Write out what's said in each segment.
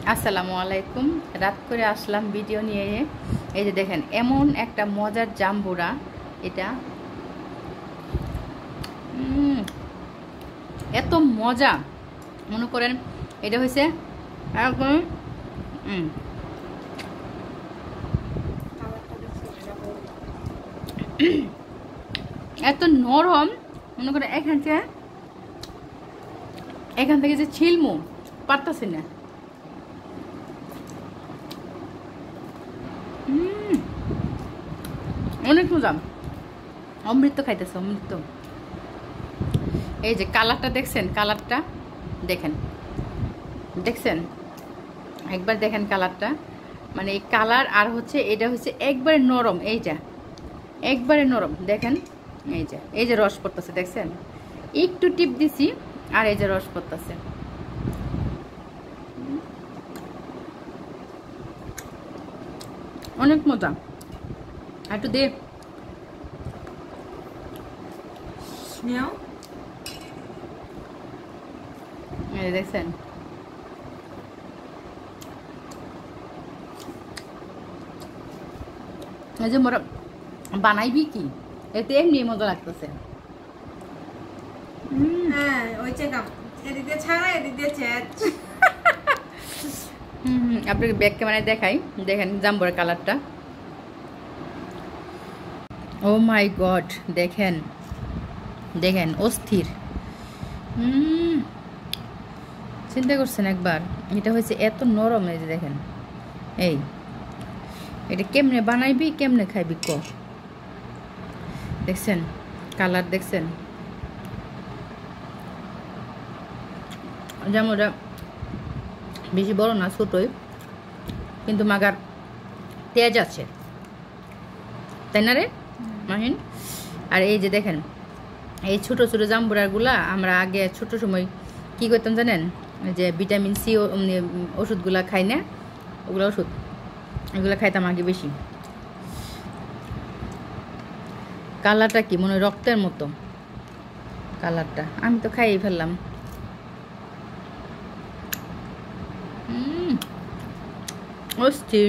আসসালামু আলাইকুম। রাত করে আসলাম ভিডিও নিয়ে। এই যে দেখেন এমন একটা মজার জাম্বুরা, এটা এত মজা, মনে করেন এটা হয়েছে এরকম এত নরম, মনে করেন এখান থেকে যে ছিলমু পারতাছি না। অনেক মজা, অমৃত খাইতেছে, অমৃত। এই যে কালারটা দেখছেন, কালারটা দেখছেন একবার দেখেন কালারটা, মানে এই কালার আর হচ্ছে এটা হচ্ছে একবারে নরম, এইটা একবারে নরম। দেখেন এই যে রস পড়তেছে, দেখছেন একটু টিপ দিছি আর এই যে রস পড়তেছে। অনেক মজা। একটু দে দেখছেন, এই যে মোরা বানাইবি কি, এতে এমনি মজা লাগতেছে। আপনাকে ব্যাক ক্যামেরায় দেখাই, দেখেন জাম্বুরের কালারটা। ও মাই গড, দেখেন দেখেন অস্থির। চিন্তা করছেন একবার, এটা হয়েছে এত নরম। এই যে দেখেন, এটা কেমনে বানাইবি কেমনে খাইবি ক, দেখছেন কালার, দেখছেন যেমন ওটা বেশি বড় না, ছোটই, কিন্তু মাগার তেজ আছে, তাই না রে মাহিন? আর এই যে দেখেন এই ছোট ছোট জাম্বুরাগুলা আমরা আগে ছোট সময় কি করতাম জানেন? যে ভিটামিন সি ওষুধগুলা খাই না, ওগুলো ওষুধ, এগুলো খাইতাম আগে বেশি। কালারটা কি মনে হয় রক্তের মতো কালারটা, আমি তো খাইয়ে ফেললাম। অস্থির।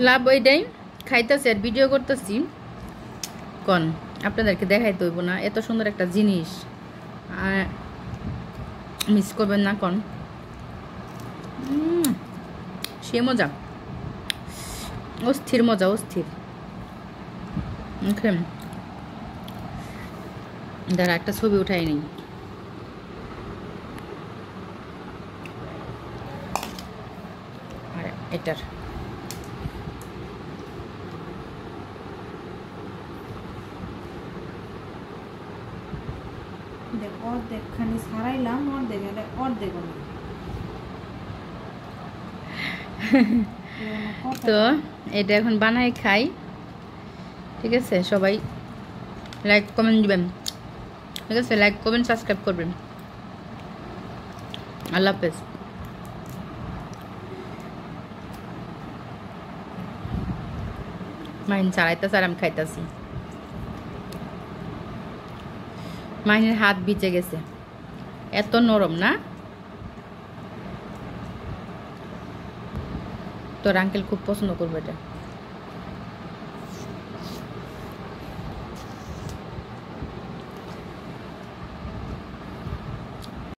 লাভ ওইটাই, খাইতেছি আর ভিডিও করতেছি, কন আপনাদেরকে দেখাইতে হইব না? এত সুন্দর একটা জিনিস আর মিস করবেন না কন। সে মজা, অস্থির মজা, অস্থির। দাঁড়া একটা ছবি উঠাই নেই। আর এটার অর্ধেকখানি ছাড়াইলাম, অর্ধেক তো এটা এখন বানাই খাই, ঠিক আছে? সবাই লাইক কমেন্ট দিবেন, ঠিক আছে? লাইক করবেন, সাবস্ক্রাইব করবেন। আল্লাহ হাফেজ। মাহিন চালাইতেছে আর আমি খাইতেছি। মাহিনের হাত ভিজে গেছে, এত নরম না? তোর আঙ্কেল খুব পছন্দ করবে এটা।